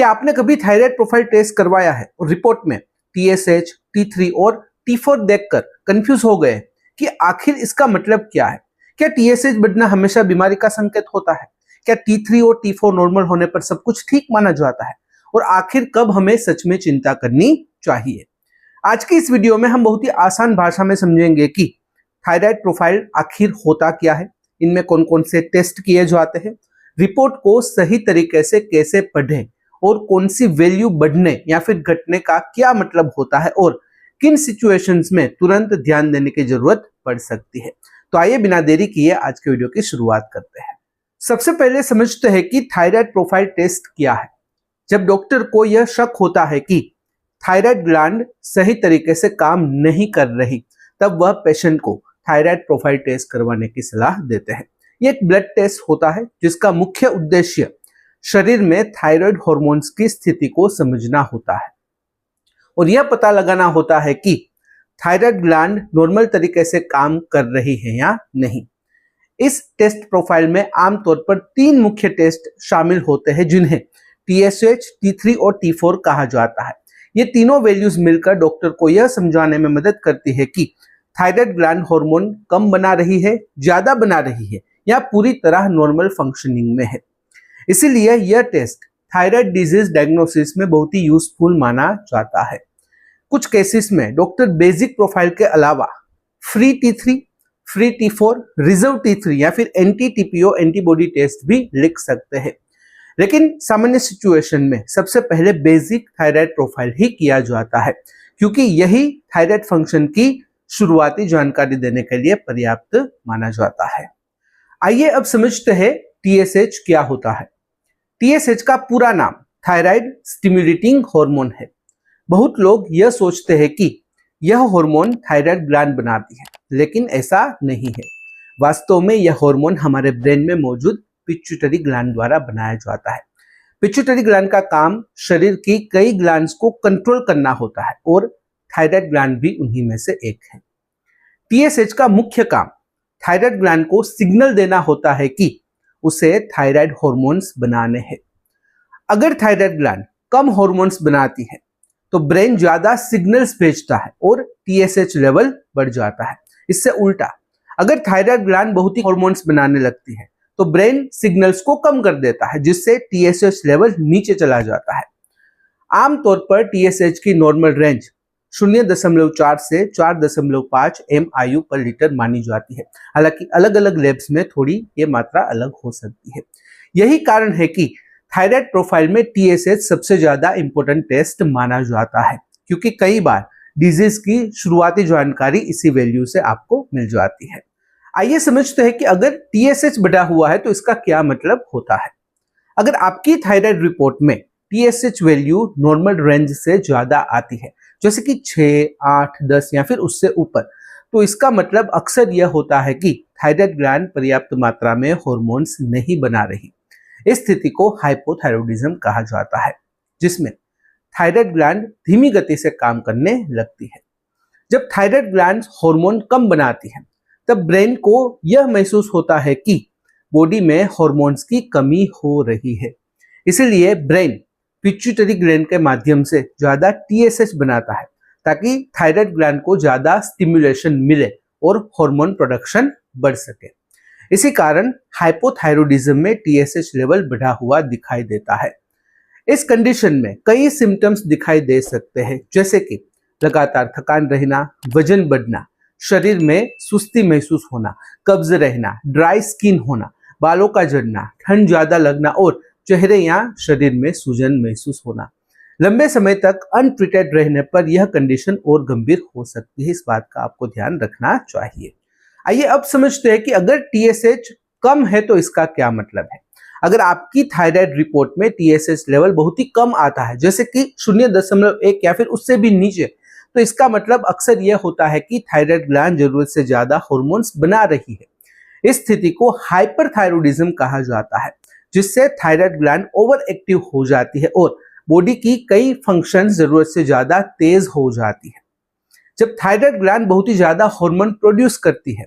क्या आपने कभी थायराइड प्रोफाइल टेस्ट करवाया है और रिपोर्ट में TSH, T3 और T4 देखकर कंफ्यूज हो गए कि आखिर इसका मतलब क्या है? क्या TSH बढ़ना हमेशा बीमारी का संकेत होता है? क्या T3 और T4 नॉर्मल होने पर सब कुछ ठीक माना जाता है? और आखिर कब हमें सच में चिंता करनी चाहिए? आज की इस वीडियो में हम बहुत ही आसान भाषा में समझेंगे कि थायराइड प्रोफाइल आखिर होता क्या है, इनमें कौन कौन से टेस्ट किए जाते हैं, रिपोर्ट को सही तरीके से कैसे पढ़ें और कौन सी वैल्यू बढ़ने या फिर घटने का क्या मतलब होता है और किन सिचुएशंस में तुरंत ध्यान देने की जरूरत पड़ सकती है। तो आइए बिना देरी किए आज के वीडियो की शुरुआत करते हैं। सबसे पहले समझते हैं कि थायराइड प्रोफाइल टेस्ट क्या है। जब डॉक्टर को यह शक होता है कि थायराइड ग्लैंड सही तरीके से काम नहीं कर रही, तब वह पेशेंट को थायराइड प्रोफाइल टेस्ट करवाने की सलाह देते हैं। यह एक ब्लड टेस्ट होता है जिसका मुख्य उद्देश्य शरीर में थायराइड हार्मोन्स की स्थिति को समझना होता है और यह पता लगाना होता है कि थायराइड ग्लैंड नॉर्मल तरीके से काम कर रही है या नहीं। इस टेस्ट प्रोफाइल में आमतौर पर 3 मुख्य टेस्ट शामिल होते हैं जिन्हें TSH, T3 और T4 कहा जाता है। ये तीनों वैल्यूज मिलकर डॉक्टर को यह समझाने में मदद करती है कि थायराइड ग्लैंड हार्मोन कम बना रही है, ज्यादा बना रही है या पूरी तरह नॉर्मल फंक्शनिंग में है। इसीलिए यह टेस्ट थायराइड डिजीज डायग्नोसिस में बहुत ही यूजफुल माना जाता है। कुछ केसेस में डॉक्टर बेसिक प्रोफाइल के अलावा free T3, free T4, reserve T3 या फिर एंटी-TPO एंटीबॉडी टेस्ट भी लिख सकते हैं। लेकिन सामान्य सिचुएशन में सबसे पहले बेसिक थायराइड प्रोफाइल ही किया जाता है क्योंकि यही थायराइड फंक्शन की शुरुआती जानकारी देने के लिए पर्याप्त माना जाता है। आइए अब समझते हैं TSH क्या होता है। TSH का पूरा नाम थायराइड स्टिमुलेटिंग हार्मोन है। बहुत लोग यह सोचते हैं कि यह हार्मोन थायराइड ग्लैंड बनाती है, लेकिन ऐसा नहीं है। वास्तव में यह हार्मोन हमारे ब्रेन में मौजूद पिट्यूटरी ग्लैंड द्वारा बनाया जाता है। पिट्यूटरी ग्लैंड का काम शरीर की कई ग्लैंड्स को कंट्रोल करना होता है और थायराइड ग्लैंड भी उन्हीं में से एक है। TSH का मुख्य काम थायराइड ग्लैंड को सिग्नल देना होता है कि उसे थायराइड हार्मोन्स बनाने हैं। अगर थायराइड ग्लैंड कम हार्मोन्स बनाती है तो ब्रेन ज्यादा सिग्नल्स भेजता है और TSH लेवल बढ़ जाता है। इससे उल्टा अगर थायराइड ग्लैंड बहुत ही हार्मोन्स बनाने लगती है तो ब्रेन सिग्नल्स को कम कर देता है, जिससे TSH लेवल नीचे चला जाता है। आमतौर पर TSH की नॉर्मल रेंज 0.4 से 4.5 MIU पर लीटर मानी जाती है। हालांकि अलग अलग लैब्स में थोड़ी ये मात्रा अलग हो सकती है। यही कारण है कि थायराइड प्रोफाइल में TSH सबसे ज्यादा इंपॉर्टेंट टेस्ट माना जाता है, क्योंकि कई बार डिजीज की शुरुआती जानकारी इसी वैल्यू से आपको मिल जाती है। आइए समझते हैं कि अगर TSH बढ़ा हुआ है तो इसका क्या मतलब होता है। अगर आपकी थायराइड रिपोर्ट में TSH वैल्यू नॉर्मल रेंज से ज्यादा आती है, जैसे कि 6, 8, 10 या फिर उससे ऊपर, तो इसका मतलब अक्सर यह होता है कि थायराइड ग्लैंड पर्याप्त मात्रा में हार्मोन्स नहीं बना रही। इस स्थिति को हाइपोथायरॉयडिज्म कहा जाता है, जिसमें थायराइड ग्लैंड धीमी गति से काम करने लगती है। जब थायराइड ग्लैंड हार्मोन कम बनाती है तब ब्रेन को यह महसूस होता है कि बॉडी में हार्मोन्स की कमी हो रही है। इसीलिए ब्रेन पिट्यूटरी ग्लैंड के माध्यम से ज्यादा TSH बनाता है ताकि थायराइड ग्लैंड को ज्यादा स्टिमुलेशन मिले और हार्मोन प्रोडक्शन बढ़ सके। इसी कारण हाइपोथायरॉयडिज्म में TSH लेवल बढ़ा हुआ दिखाई देता है। इस कंडीशन में कई सिम्टम्स दिखाई दे सकते हैं, जैसे कि लगातार थकान रहना, वजन बढ़ना, शरीर में सुस्ती महसूस होना, कब्ज रहना, ड्राई स्किन होना, बालों का झड़ना, ठंड ज्यादा लगना और चेहरे या शरीर में सूजन महसूस होना। लंबे समय तक अनट्रीटेड रहने पर यह कंडीशन और गंभीर हो सकती है। इस बात का आपको ध्यान रखना चाहिए। आइए अब समझते हैं कि अगर TSH कम है तो इसका क्या मतलब है। अगर आपकी थायराइड रिपोर्ट में TSH लेवल बहुत ही कम आता है, जैसे कि 0.1 या फिर उससे भी नीचे, तो इसका मतलब अक्सर यह होता है कि थायराइड ग्लैंड जरूरत से ज्यादा हार्मोन्स बना रही है। इस स्थिति को हाइपरथायरॉयडिज्म कहा जाता है, जिससे थायराइड ग्लैंड ओवर एक्टिव हो जाती है और बॉडी की कई फंक्शंस जरूरत से ज्यादा तेज हो जाती है। जब थायराइड ग्लैंड बहुत ही ज्यादा हार्मोन प्रोड्यूस करती है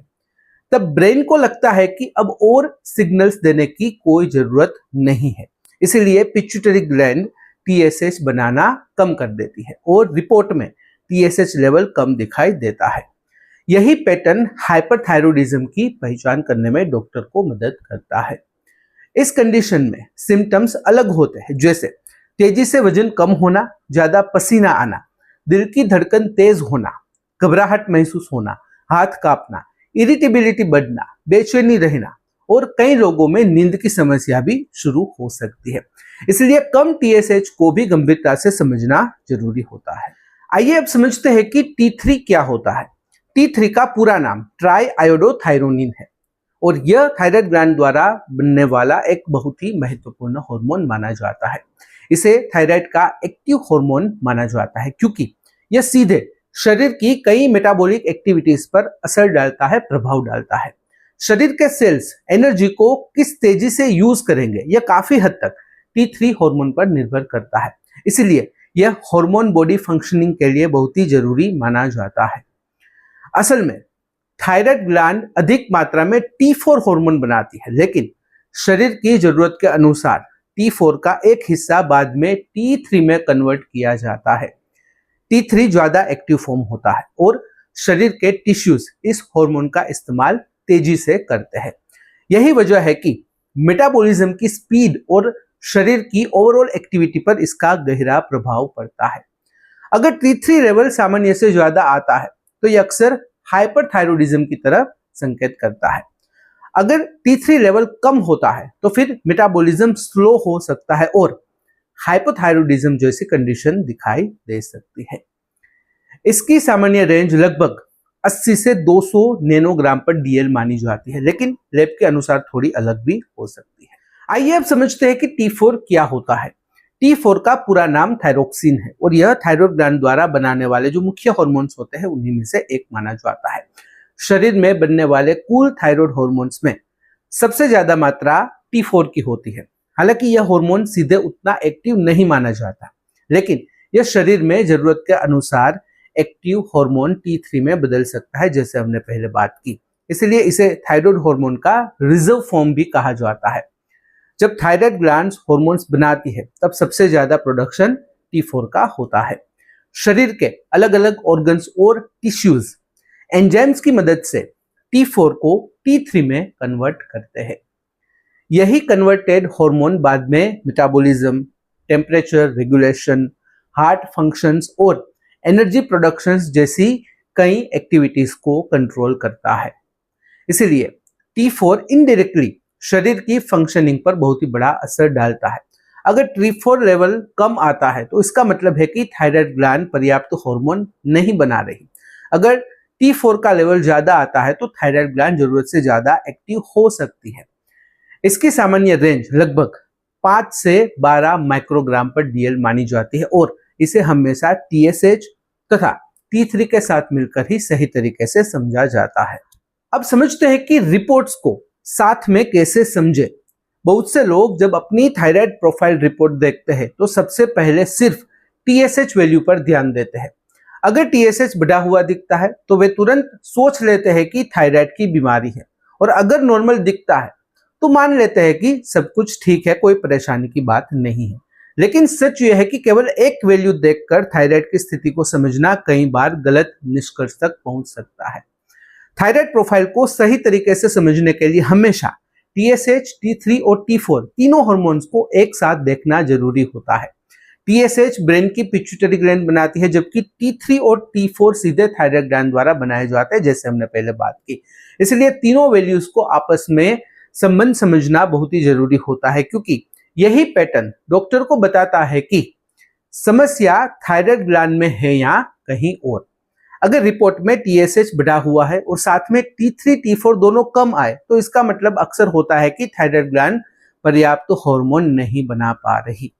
तब ब्रेन को लगता है कि अब और सिग्नल्स देने की कोई जरूरत नहीं है। इसीलिए पिट्यूटरी ग्लैंड टीएसएच बनाना कम कर देती है और रिपोर्ट में टीएसएच लेवल कम दिखाई देता है। यही पैटर्न हाइपरथायरॉयडिज्म की पहचान करने में डॉक्टर को मदद करता है। इस कंडीशन में सिम्टम्स अलग होते हैं, जैसे तेजी से वजन कम होना, ज्यादा पसीना आना, दिल की धड़कन तेज होना, घबराहट महसूस होना, हाथ कांपना, इरिटेबिलिटी बढ़ना, बेचैनी रहना और कई लोगों में नींद की समस्या भी शुरू हो सकती है। इसलिए कम टीएसएच को भी गंभीरता से समझना जरूरी होता है। आइए अब समझते हैं कि T3 क्या होता है। T3 का पूरा नाम ट्राई आयोडोथायरोनिन है और यह थायराइड ग्लैंड द्वारा बनने वाला एक बहुत ही महत्वपूर्ण हार्मोन माना जाता है। इसे थायराइड का एक्टिव हार्मोन माना जाता है क्योंकि यह सीधे शरीर की कई मेटाबॉलिक एक्टिविटीज पर असर डालता है, प्रभाव डालता है। शरीर के सेल्स एनर्जी को किस तेजी से यूज करेंगे यह काफी हद तक T3 हार्मोन पर निर्भर करता है। इसलिए यह हार्मोन बॉडी फंक्शनिंग के लिए बहुत ही जरूरी माना जाता है। असल में थायराइड ग्लैंड अधिक मात्रा में T4 हार्मोन बनाती है, लेकिन शरीर की जरूरत के अनुसार T4 का एक हिस्सा बाद में T3 में कन्वर्ट किया जाता है। T3 ज्यादा एक्टिव फॉर्म होता है और शरीर के टिश्यूज इस हार्मोन का इस्तेमाल तेजी से करते हैं। यही वजह है कि मेटाबॉलिज्म की स्पीड और शरीर की ओवरऑल एक्टिविटी पर इसका गहरा प्रभाव पड़ता है। अगर T3 लेवल सामान्य से ज्यादा आता है तो यह अक्सर हाइपरथायरॉयडिज्म की तरफ संकेत करता है। अगर T3 लेवल कम होता है तो फिर मेटाबॉलिज्म स्लो हो सकता है और हाइपोथायरॉयडिज्म जैसी कंडीशन दिखाई दे सकती है। इसकी सामान्य रेंज लगभग 80 से 200 नैनोग्राम पर डीएल मानी जाती है, लेकिन लैब के अनुसार थोड़ी अलग भी हो सकती है। आइए अब समझते हैं कि T4 क्या होता है। T4 का पूरा नाम थायरोक्सिन है और यह थायराइड ग्लैंड द्वारा बनाने वाले जो मुख्य हार्मोन्स होते हैं उन्हीं में से एक माना जाता है। शरीर में बनने वाले कुल थायराइड हार्मोन्स में सबसे ज्यादा मात्रा T4 की होती है। हालांकि यह हार्मोन सीधे उतना एक्टिव नहीं माना जाता, लेकिन यह शरीर में जरूरत के अनुसार एक्टिव हार्मोन T3 में बदल सकता है, जैसे हमने पहले बात की। इसलिए इसे थायराइड हार्मोन का रिजर्व फॉर्म भी कहा जाता है। जब थायराइड ग्लैंड्स हार्मोन्स बनाती है तब सबसे ज्यादा प्रोडक्शन T4 का होता है। शरीर के अलग अलग ऑर्गन्स और टिश्यूज एंजाइम्स की मदद से T4 को T3 में कन्वर्ट करते हैं। यही कन्वर्टेड हार्मोन बाद में metabolism, temperature regulation, heart functions और एनर्जी प्रोडक्शंस जैसी कई एक्टिविटीज को कंट्रोल करता है। इसलिए T4 इनडायरेक्टली शरीर की फंक्शनिंग पर बहुत ही बड़ा असर डालता है। अगर T4 लेवल कम आता है तो इसका मतलब है कि थायराइड ग्लैंड पर्याप्त हार्मोन नहीं बना रही। अगर T4 का लेवल ज्यादा आता है तो थायराइड ग्लैंड जरूरत से ज्यादा एक्टिव हो सकती है। इसकी सामान्य रेंज लगभग 5 से 12 माइक्रोग्राम पर डीएल मानी जाती है और इसे हमेशा TSH तथा T3 के साथ मिलकर ही सही तरीके से समझा जाता है। अब समझते हैं कि रिपोर्ट्स को साथ में कैसे समझे। बहुत से लोग जब अपनी थायराइड प्रोफाइल रिपोर्ट देखते हैं तो सबसे पहले सिर्फ TSH वैल्यू पर ध्यान देते हैं। अगर TSH बढ़ा हुआ दिखता है तो वे तुरंत सोच लेते हैं कि थायराइड की बीमारी है, और अगर नॉर्मल दिखता है तो मान लेते हैं कि सब कुछ ठीक है, कोई परेशानी की बात नहीं है। लेकिन सच यह है कि केवल एक वैल्यू देखकर थायराइड की स्थिति को समझना कई बार गलत निष्कर्ष तक पहुंच सकता है। थायराइड प्रोफाइल को सही तरीके से समझने के लिए हमेशा TSH, T3 और T4 तीनों हार्मोन्स को एक साथ देखना जरूरी होता है। TSH ब्रेन की पिट्यूटरी ग्लैंड बनाती है, जबकि T3 और T4 सीधे थायराइड ग्लैंड द्वारा बनाए जाते हैं, जैसे हमने पहले बात की। इसलिए तीनों वैल्यूज को आपस में संबंध समझना बहुत ही जरूरी होता है, क्योंकि यही पैटर्न डॉक्टर को बताता है कि समस्या थायराइड ग्लैंड में है या कहीं और। अगर रिपोर्ट में TSH बढ़ा हुआ है और साथ में T3, T4 दोनों कम आए तो इसका मतलब अक्सर होता है कि थायराइड ग्लैंड पर्याप्त हार्मोन नहीं बना पा रही।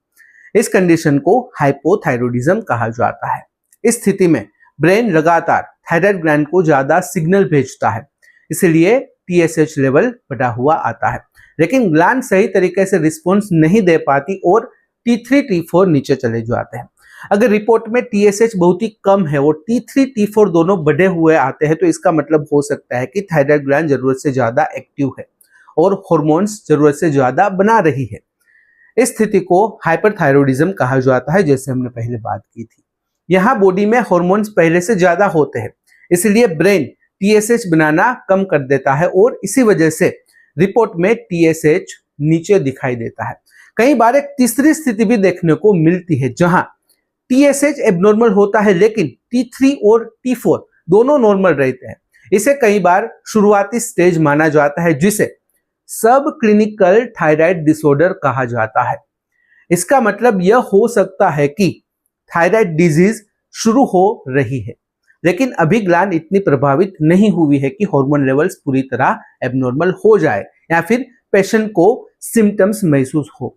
इस कंडीशन को हाइपोथायरॉयडिज्म कहा जाता है। इस स्थिति में ब्रेन लगातार थायराइड ग्लैंड को ज्यादा सिग्नल भेजता है, इसलिए TSH लेवल बढ़ा हुआ आता है, लेकिन ग्लैंड सही तरीके से रिस्पॉन्स नहीं दे पाती और T3, T4 नीचे चले जाते हैं। अगर रिपोर्ट में TSH बहुत ही कम है और T3, T4 दोनों बढ़े हुए आते हैं तो इसका मतलब हो सकता है कि थायराइड ग्लैंड जरूरत से ज्यादा एक्टिव है और हार्मोन्स जरूरत से ज्यादा बना रही है। इस स्थिति को हाइपरथायरॉयडिज्म कहा जाता है, जैसे हमने पहले बात की थी। यहाँ बॉडी में हॉर्मोन्स पहले से ज्यादा होते हैं, इसलिए ब्रेन टीएसएच बनाना कम कर देता है और इसी वजह से रिपोर्ट में टीएसएच नीचे दिखाई देता है। कई बार एक तीसरी स्थिति भी देखने को मिलती है जहां टीएसएच एबनॉर्मल होता है लेकिन T3 और T4 दोनों नॉर्मल रहते हैं। इसे कई बार शुरुआती स्टेज माना जाता है, जिसे सब क्लिनिकल थायराइड डिसऑर्डर कहा जाता है। इसका मतलब यह हो सकता है कि थायराइड डिजीज शुरू हो रही है लेकिन अभी ग्लैंड इतनी प्रभावित नहीं हुई है कि हार्मोन लेवल्स पूरी तरह एबनॉर्मल हो जाए या फिर पेशेंट को सिम्टम्स महसूस हो।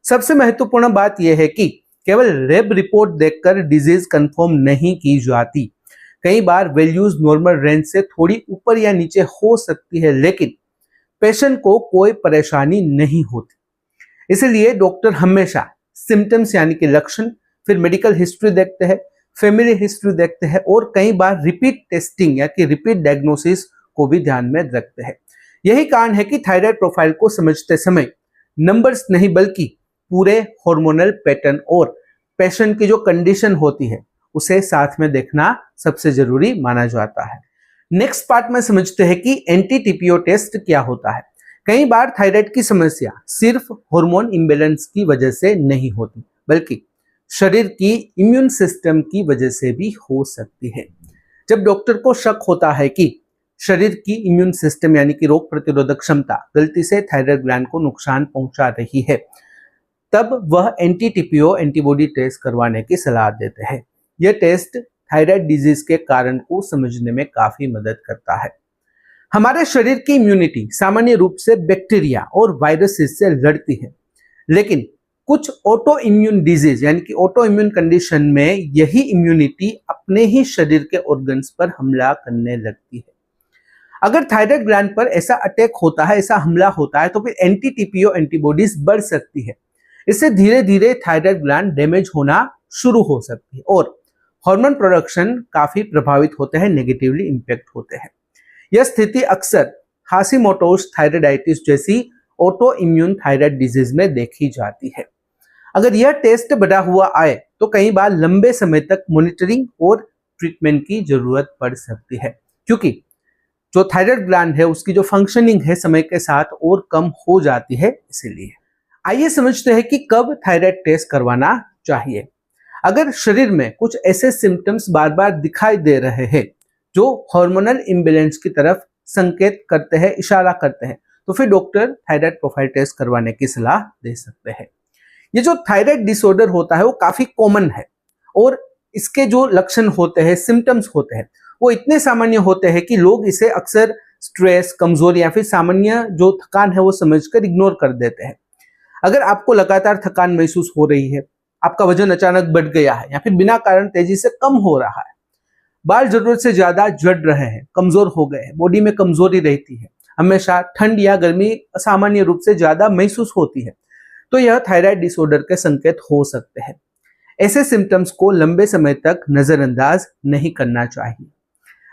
सबसे महत्वपूर्ण बात यह है कि केवल लैब रिपोर्ट देखकर डिजीज कंफर्म नहीं की जाती। कई बार वैल्यूज नॉर्मल रेंज से थोड़ी ऊपर या नीचे हो सकती है लेकिन पेशेंट को कोई परेशानी नहीं होती। इसलिए डॉक्टर हमेशा सिम्टम्स यानी कि लक्षण, फिर मेडिकल हिस्ट्री देखते हैं, फैमिली हिस्ट्री देखते हैं और कई बार रिपीट टेस्टिंग या कि रिपीट डायग्नोसिस को भी ध्यान में रखते हैं। यही कारण है कि थायराइड प्रोफाइल को समझते समय नंबर्स नहीं बल्कि पूरे हार्मोनल पैटर्न और पेशेंट की जो कंडीशन होती है उसे साथ में देखना सबसे जरूरी माना जाता है। नेक्स्ट पार्ट में समझते हैं कि एंटी टीपीओ टेस्ट क्या होता है। कई बार थायराइड की समस्या सिर्फ हार्मोन इम्बैलेंस की वजह से नहीं होती बल्कि शरीर की इम्यून सिस्टम की वजह से भी हो सकती है। जब डॉक्टर को शक होता है कि शरीर की इम्यून सिस्टम यानी कि रोग प्रतिरोधक क्षमता गलती से थायराइड ग्लैंड को नुकसान पहुंचा रही है, तब वह एंटी टीपीओ एंटीबॉडी टेस्ट करवाने की सलाह देते हैं। यह टेस्ट थायराइड डिजीज के कारण को समझने में काफी मदद करता है। हमारे शरीर की इम्यूनिटी सामान्य रूप से बैक्टीरिया और वायरसेस से लड़ती है, लेकिन कुछ ऑटो इम्यून डिजीज यानी कि ऑटो इम्यून कंडीशन में यही इम्यूनिटी अपने ही शरीर के ऑर्गन्स पर हमला करने लगती है। अगर थायराइड ग्लैंड पर ऐसा अटैक होता है, ऐसा हमला होता है, तो फिर एंटी टीपीओ एंटीबॉडीज बढ़ सकती है। इससे धीरे धीरे थायराइड ग्लैंड डैमेज होना शुरू हो सकती है और हार्मोन प्रोडक्शन काफी प्रभावित होते हैं, नेगेटिवली इंपैक्ट होते हैं। यह स्थिति अक्सर हाशिमोटोस थायराइडाइटिस जैसी ऑटो इम्यून थायराइड डिजीज में देखी जाती है। अगर यह टेस्ट बढ़ा हुआ आए तो कई बार लंबे समय तक मॉनिटरिंग और ट्रीटमेंट की जरूरत पड़ सकती है, क्योंकि जो थायराइड ग्लैंड है उसकी जो फंक्शनिंग है समय के साथ और कम हो जाती है। इसीलिए आइए समझते हैं कि कब थायराइड टेस्ट करवाना चाहिए। अगर शरीर में कुछ ऐसे सिम्टम्स बार बार दिखाई दे रहे हैं जो हार्मोनल इम्बैलेंस की तरफ संकेत करते हैं, इशारा करते हैं, तो फिर डॉक्टर थायराइड प्रोफाइल टेस्ट करवाने की सलाह दे सकते हैं। ये जो थायराइड डिसऑर्डर होता है वो काफी कॉमन है और इसके जो लक्षण होते हैं, सिम्टम्स होते हैं, वो इतने सामान्य होते हैं कि लोग इसे अक्सर स्ट्रेस, कमजोरी या फिर सामान्य जो थकान है वो समझकर इग्नोर कर देते हैं। अगर आपको लगातार थकान महसूस हो रही है, आपका वजन अचानक बढ़ गया है या फिर बिना कारण तेजी से कम हो रहा है, बाल जरूरत से ज्यादा झड़ रहे हैं, कमजोर हो गए हैं, बॉडी में कमजोरी रहती है, हमेशा ठंड या गर्मी असामान्य रूप से ज्यादा महसूस होती है, तो यह थायराइड डिसऑर्डर के संकेत हो सकते हैं। ऐसे सिम्टम्स को लंबे समय तक नजरअंदाज नहीं करना चाहिए।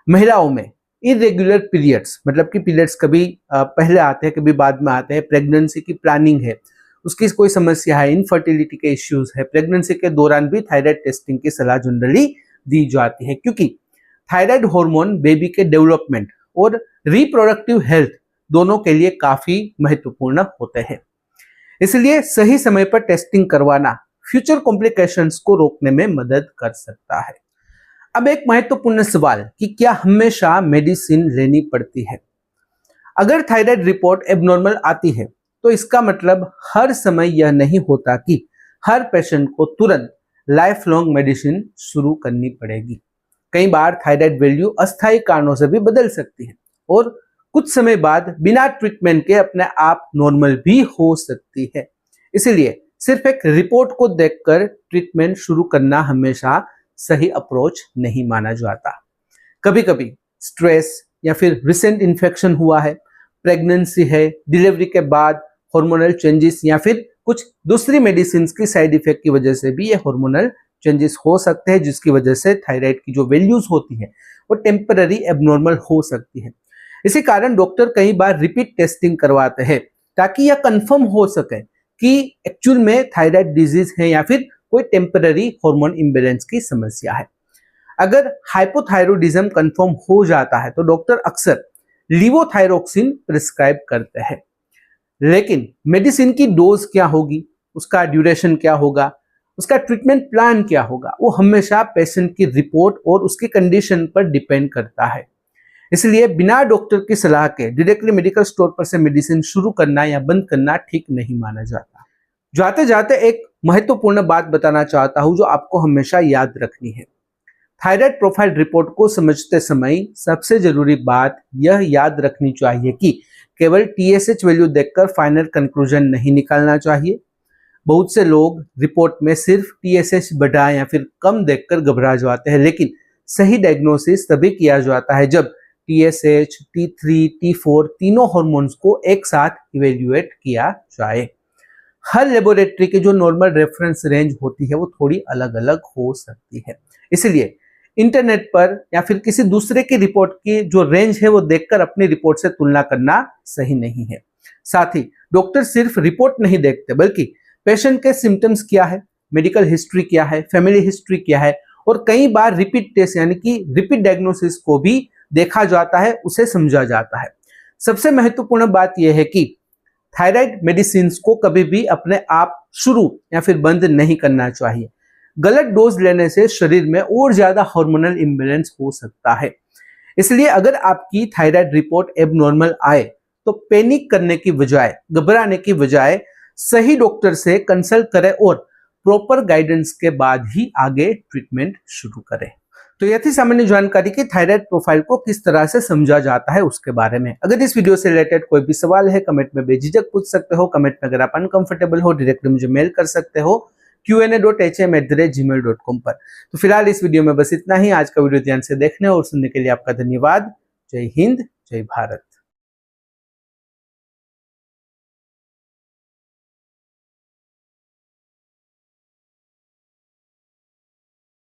महिलाओं में इरेगुलर पीरियड्स, मतलब कि पीरियड्स कभी पहले आते हैं कभी बाद में आते हैं, प्रेगनेंसी की प्लानिंग है, उसकी कोई समस्या है, इनफर्टिलिटी के इश्यूज है, प्रेगनेंसी के दौरान भी थायराइड टेस्टिंग की सलाह जनरली दी जाती है, क्योंकि थायराइड हार्मोन बेबी के डेवलपमेंट और रिप्रोडक्टिव हेल्थ दोनों के लिए काफी महत्वपूर्ण होते हैं। इसलिए सही समय पर टेस्टिंग करवाना फ्यूचर कॉम्प्लिकेशंस को रोकने में मदद कर सकता है। अब एक महत्वपूर्ण सवाल कि क्या हमेशा मेडिसिन लेनी पड़ती है? अगर थायराइड रिपोर्ट एबनॉर्मल आती है तो इसका मतलब हर समय यह नहीं होता कि हर पेशेंट को तुरंत लाइफ लॉन्ग मेडिसिन शुरू करनी पड़ेगी। कई बार थायराइड वैल्यू अस्थायी कारणों से भी बदल सकती है और कुछ समय बाद बिना ट्रीटमेंट के अपने आप नॉर्मल भी हो सकती है। इसलिए सिर्फ एक रिपोर्ट को देखकर ट्रीटमेंट शुरू करना हमेशा सही अप्रोच नहीं माना जाता। कभी कभी स्ट्रेस या फिर रिसेंट इन्फेक्शन हुआ है, प्रेगनेंसी है, डिलीवरी के बाद हार्मोनल चेंजेस या फिर कुछ दूसरी मेडिसिन की साइड इफेक्ट की वजह से भी ये हार्मोनल चेंजेस हो सकते हैं, जिसकी वजह से थायराइड की जो वैल्यूज होती है वो टेम्पररी एबनॉर्मल हो सकती है। इसी कारण डॉक्टर कई बार रिपीट टेस्टिंग करवाते हैं ताकि यह कंफर्म हो सके कि एक्चुअल में थायराइड डिजीज है या फिर कोई टेम्पररी हार्मोन इम्बैलेंस की समस्या है। अगर हाइपोथायरॉयडिज्म कंफर्म हो जाता है तो डॉक्टर अक्सर लिवोथायरोक्सिन प्रिस्क्राइब करते हैं। लेकिन मेडिसिन की डोज क्या होगी, उसका ड्यूरेशन क्या होगा, उसका ट्रीटमेंट प्लान क्या होगा, वो हमेशा पेशेंट की रिपोर्ट और उसकी कंडीशन पर डिपेंड करता है। इसलिए बिना डॉक्टर की सलाह के डायरेक्टली मेडिकल स्टोर पर से मेडिसिन शुरू करना या बंद करना ठीक नहीं माना जाता। जाते जाते एक महत्वपूर्ण बात बताना चाहता हूं जो आपको हमेशा याद रखनी है। थायराइड प्रोफाइल रिपोर्ट को समझते समय सबसे जरूरी बात यह याद रखनी चाहिए कि केवल टीएसएच वैल्यू देखकर फाइनल कंक्लूजन नहीं निकालना चाहिए। बहुत से लोग रिपोर्ट में सिर्फ टीएसएच बढ़ा या फिर कम देखकर घबरा जाते हैं, लेकिन सही डायग्नोसिस तभी किया जाता है जब टीएसएच, T3, T4 तीनों हार्मोन्स को एक साथ इवेल्युएट किया जाए। हर लेबोरेटरी की जो नॉर्मल रेफरेंस रेंज होती है वो थोड़ी अलग अलग हो सकती है, इसलिए इंटरनेट पर या फिर किसी दूसरे की रिपोर्ट की जो रेंज है वो देखकर अपनी रिपोर्ट से तुलना करना सही नहीं है। साथ ही डॉक्टर सिर्फ रिपोर्ट नहीं देखते बल्कि पेशेंट के सिम्टम्स क्या है, मेडिकल हिस्ट्री क्या है, फैमिली हिस्ट्री क्या है और कई बार रिपीट टेस्ट यानी कि रिपीट डायग्नोसिस को भी देखा जाता है, उसे समझा जाता है। सबसे महत्वपूर्ण बात यह है कि थायराइड मेडिसिन को कभी भी अपने आप शुरू या फिर बंद नहीं करना चाहिए। गलत डोज लेने से शरीर में और ज्यादा हार्मोनल इम्बैलेंस हो सकता है। इसलिए अगर आपकी थायराइड रिपोर्ट एबनॉर्मल आए तो पैनिक करने की बजाय, घबराने की बजाय सही डॉक्टर से कंसल्ट करें और प्रॉपर गाइडेंस के बाद ही आगे ट्रीटमेंट शुरू करें। तो यह थी सामान्य जानकारी कि थायराइड प्रोफाइल को किस तरह से समझा जाता है उसके बारे में। अगर इस वीडियो से रिलेटेड कोई भी सवाल है कमेंट में बेझिझक पूछ सकते हो। कमेंट में अगर आप अनकंफर्टेबल हो डायरेक्टली मुझे मेल कर सकते हो qa.hm@gmail.com पर। तो फिलहाल इस वीडियो में बस इतना ही। आज का वीडियो ध्यान से देखने और सुनने के लिए आपका धन्यवाद। जय हिंद, जय भारत।